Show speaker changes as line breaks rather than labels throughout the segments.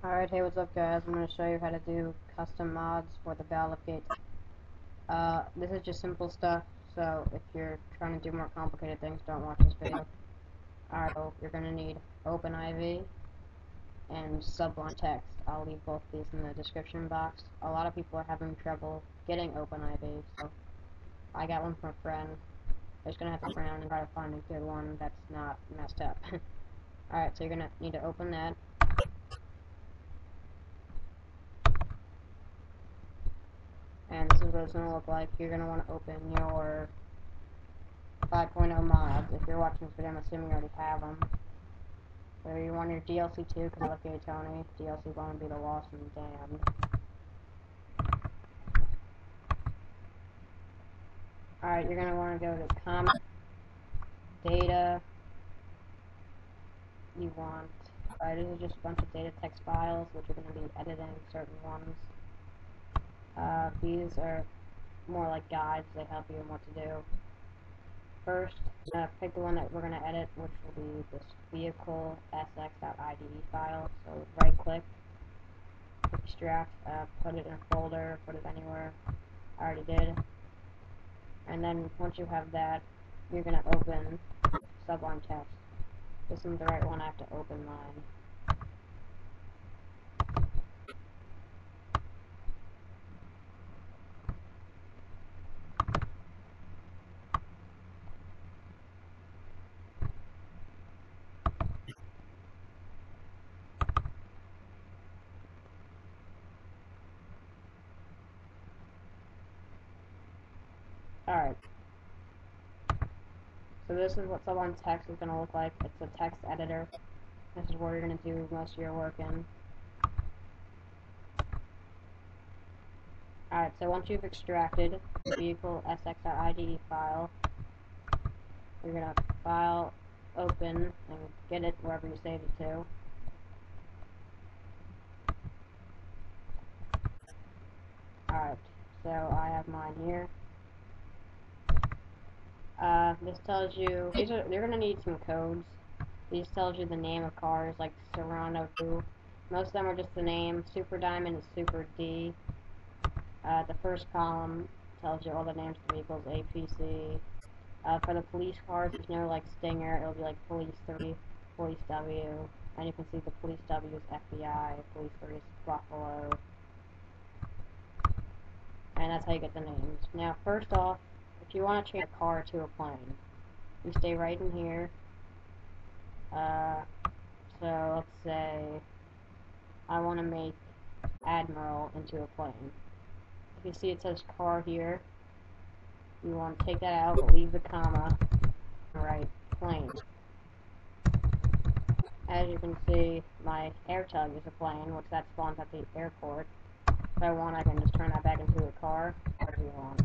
Alright, hey, what's up guys? I'm going to show you how to do custom mods for the Battle of Gates. This is just simple stuff, so if you're trying to do more complicated things, don't watch this video. Alright, so you're going to need OpenIV and Sublime text. I'll leave both these in the description box. A lot of people are having trouble getting OpenIV, so I got one from a friend. I'm just going to have to look around and try to find a good one that's not messed up. Alright, so you're going to need to open that. And this is what it's going to look like. You're going to want to open your 5.0 mods. If you're watching this video, I'm assuming you already have them. So you want your DLC 2, because I love Gay Tony. DLC 1 would be the Lost and Damned. Alright, you're going to want to go to Comment, Data. You want, this is just a bunch of data text files, which you're going to be editing certain ones. These are more like guides. They help you in what to do. First, pick the one that we're going to edit, which will be this vehicle sx.ide file. So right click, extract, put it in a folder, put it anywhere. I already did. And then once you have that, you're going to open Sublime text. This isn't the right one. I have to open mine. Alright. So this is what Sublime text is going to look like. It's a text editor. This is where you're going to do most of your work in. Alright, so once you've extracted the vehicle sx.ide file, you're going to file, open, and get it wherever you saved it to. Alright, so I have mine here. This tells you, you're going to need some codes. These tells you the name of cars, like Serrano 2. Most of them are just the name. Super Diamond is Super D. The first column tells you all the names of the vehicles, APC. For the police cars, there's no like Stinger, it'll be like Police 3, Police W, and you can see the Police W is FBI, Police 3 is Buffalo. And that's how you get the names. Now, first off, if you want to change a car to a plane, you stay right in here. So let's say I want to make Admiral into a plane. If you see it says car here, you want to take that out, but leave the comma, and write plane. As you can see, my AirTug is a plane, which that spawns at the airport. If I want, I can just turn that back into a car, whatever you want.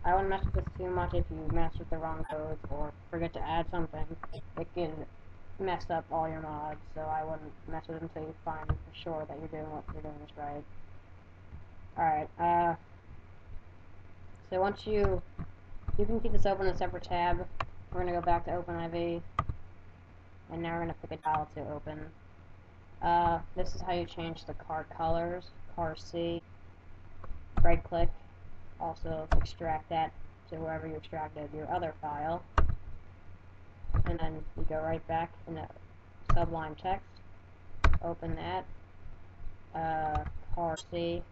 I wouldn't mess with this too much. If you mess with the wrong codes or forget to add something, it can mess up all your mods, so I wouldn't mess with it until you find for sure that you're doing what you're doing is right. Alright, so once you can keep this open in a separate tab. We're going to go back to OpenIV, and now we're going to pick a dial to open. This is how you change the car colors. Car C, right click, also extract that to wherever you extracted your other file, and then you go right back into Sublime text, open that, car C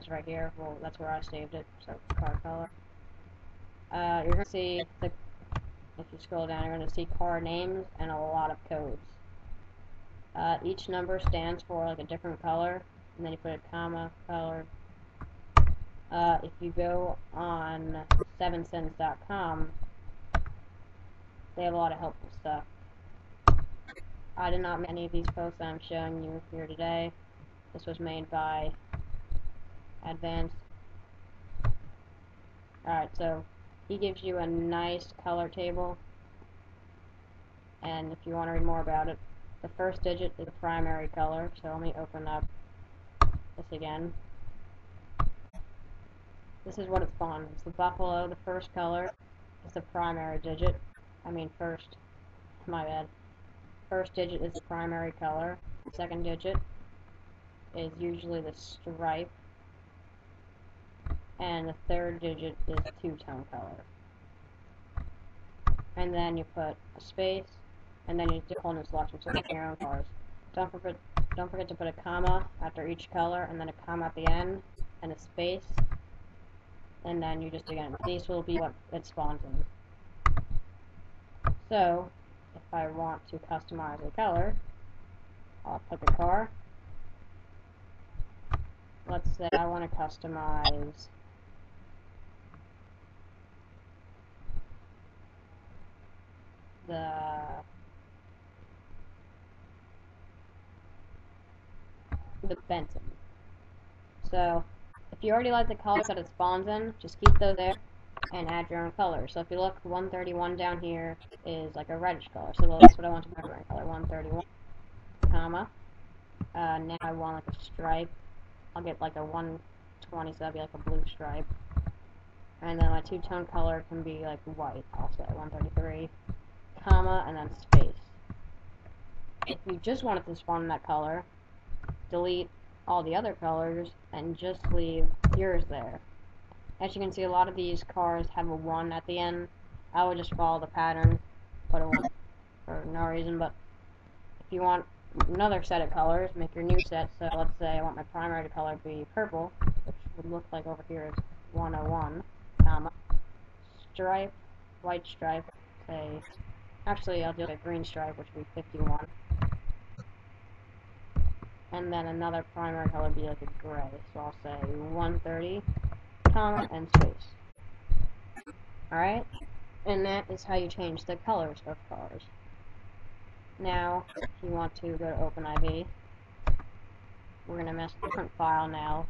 is right here. Well, that's where I saved it, so car color. You're going to see, if you scroll down, you're going to see car names and a lot of codes. Each number stands for like a different color, and then you put a comma, color. If you go on 7cents.com, they have a lot of helpful stuff. I did not make any of these posts that I'm showing you here today. This was made by Advanced. Alright, so he gives you a nice color table, and if you want to read more about it, the first digit is the primary color, so let me open up this again. This is what it spawns. It's the buffalo, the first color is the primary digit. My bad. First digit is the primary color. Second digit is usually the stripe, and the third digit is two-tone color. And then you put a space, and then you do colon selection, so pick your own colors. Don't forget to put a comma after each color, and then a comma at the end, and a space, and then you just, again, these will be what it spawns in. So, if I want to customize a color, I'll pick a car. Let's say I want to customize the Benton. So, if you already like the colors that it spawns in, just keep those there and add your own color. So if you look, 131 down here is like a reddish color. So that's what I want to put in color, 131, comma. Now I want like a stripe. I'll get like a 120, so that'll be like a blue stripe. And then my two-tone color can be like white, I'll say 133, comma, and then space. If you just wanted to spawn in that color, delete all the other colors and just leave yours there. As you can see, a lot of these cars have a 1 at the end. I would just follow the pattern, put a 1 for no reason, but if you want another set of colors, make your new set. So let's say I want my primary color to be purple, which would look like over here is 101, comma, stripe, white stripe, say, actually I'll do a green stripe, which would be 51. And then another primary color would be like a gray, so I'll say 130, comma, and space. Alright? And that is how you change the colors of cars. Now, if you want to go to OpenIV, we're going to mess with a different file now.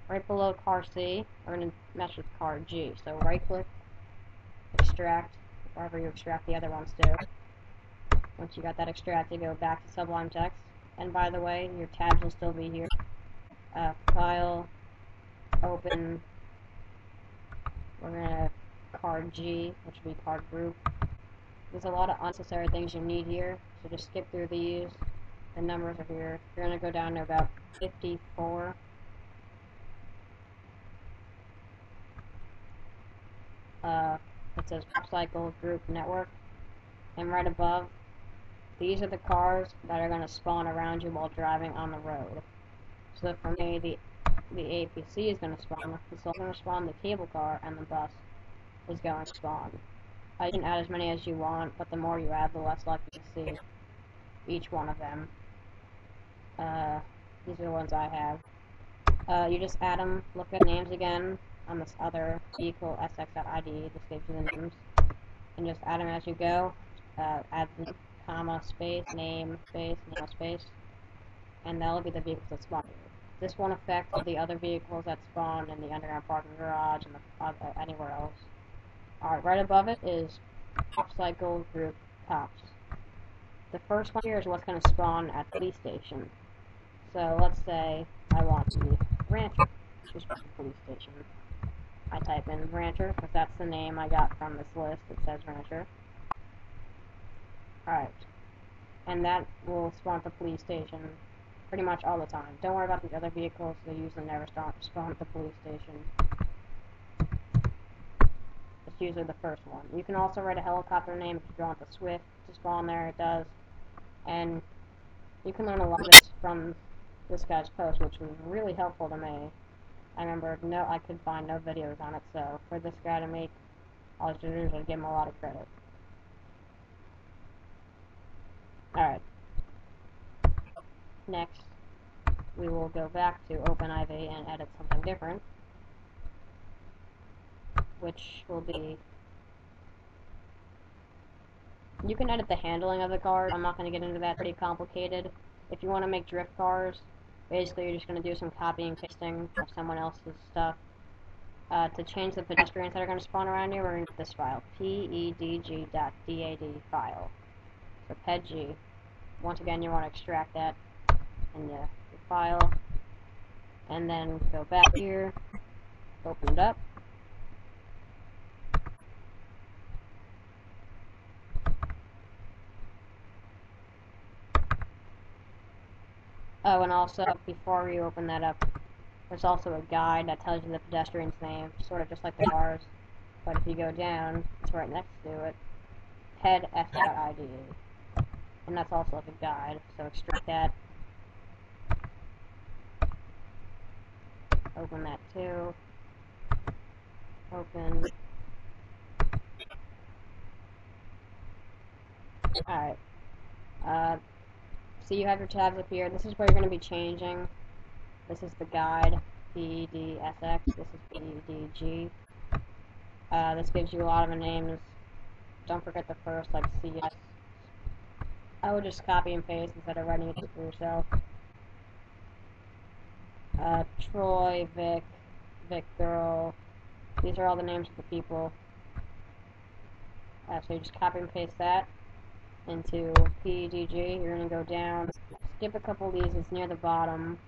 Right below car C, we're going to mess with car G. So right click, extract, wherever you extract the other ones to. Once you got that extracted, go back to Sublime Text. And by the way, your tabs will still be here. File, open, we're going to card G, which will be card group. There's a lot of unnecessary things you need here, so just skip through these. The numbers are here. You're going to go down to about 54. It says Cycle Group Network. And right above, these are the cars that are going to spawn around you while driving on the road. So for me, the APC is going to spawn. It's also going to spawn the cable car, and the bus is going to spawn. You can add as many as you want, but the more you add, the less likely to see each one of them. These are the ones I have. You just add them, look at names again on this other vehicle sx.id, this gives you the names, and just add them as you go. Add the comma, space, name, space, and that'll be the vehicles that spawn here. This won't affect the other vehicles that spawn in the underground parking garage and anywhere else. Alright, right above it is Cycle Group Cops. The first one here is what's going to spawn at the police station. So let's say I want the Rancher, which is the police station. I type in Rancher, because that's the name I got from this list. It says Rancher. Alright. And that will spawn at the police station pretty much all the time. Don't worry about the other vehicles, they usually never spawn at the police station. It's usually the first one. You can also write a helicopter name if you want the Swift to spawn there, it does. And you can learn a lot of this from this guy's post, which was really helpful to me. I remember I could find no videos on it, so for this guy to make all his videos, I'd give him a lot of credit. Alright. Next, we will go back to OpenIV and edit something different, which will be, you can edit the handling of the cars. I'm not going to get into that, pretty complicated. If you want to make drift cars, basically you're just going to do some copying and pasting of someone else's stuff. To change the pedestrians that are going to spawn around you, we're going to get this file, pedg.dad file. So pedg. Once again, you want to extract that in the file, and then go back here, open it up, Oh, and also, before you open that up, there's also a guide that tells you the pedestrian's name, sort of just like the bars. But if you go down, it's right next to it, pedestrians.ide. And that's also like a guide, so extract that. Open that too. Open. Alright. So you have your tabs up here. This is where you're going to be changing. This is the guide, PDSX. This is PDG. This gives you a lot of the names. Don't forget the first, like CS. I would just copy and paste instead of writing it for yourself. Troy, Vic Girl. These are all the names of the people. So you just copy and paste that into PDG. You're going to go down, skip a couple of these, it's near the bottom.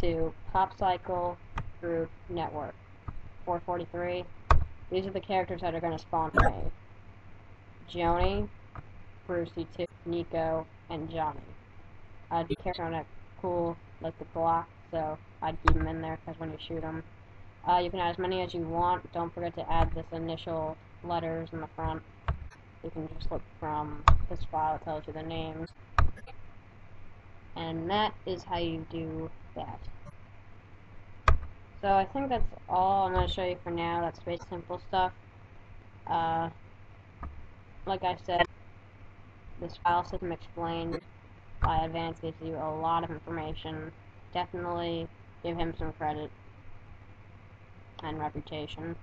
To Pop Cycle Group Network 443. These are the characters that are going to spawn for me. Joni, Brucey 2, Nico, and Johnny. The characters are cool, like the Glock, so I'd keep them in there because when you shoot them, you can add as many as you want. Don't forget to add this initial letters in the front. You can just look from this file, it tells you the names. And that is how you do that. So I think that's all I'm going to show you for now. That's very simple stuff. Like I said, this file system explained by Advanced gives you a lot of information. Definitely give him some credit and reputation.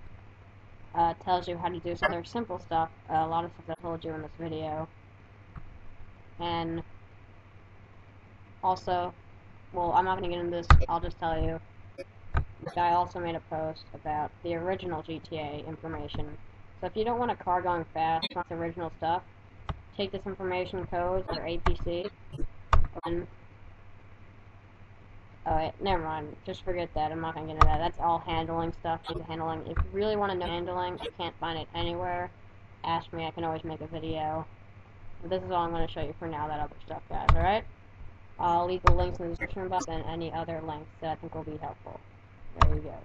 Tells you how to do some other simple stuff, a lot of stuff I told you in this video. And also, well, I'm not going to get into this, I'll just tell you, this guy also made a post about the original GTA information. So if you don't want a car going fast, not the original stuff, take this information codes, or APC, and alright, never mind. Just forget that. I'm not going to get into that. That's all handling stuff. Handling. If you really want to know handling, I can't find it anywhere. Ask me. I can always make a video. But this is all I'm going to show you for now, that other stuff, guys. Alright? I'll leave the links in the description box and any other links that I think will be helpful. There you go.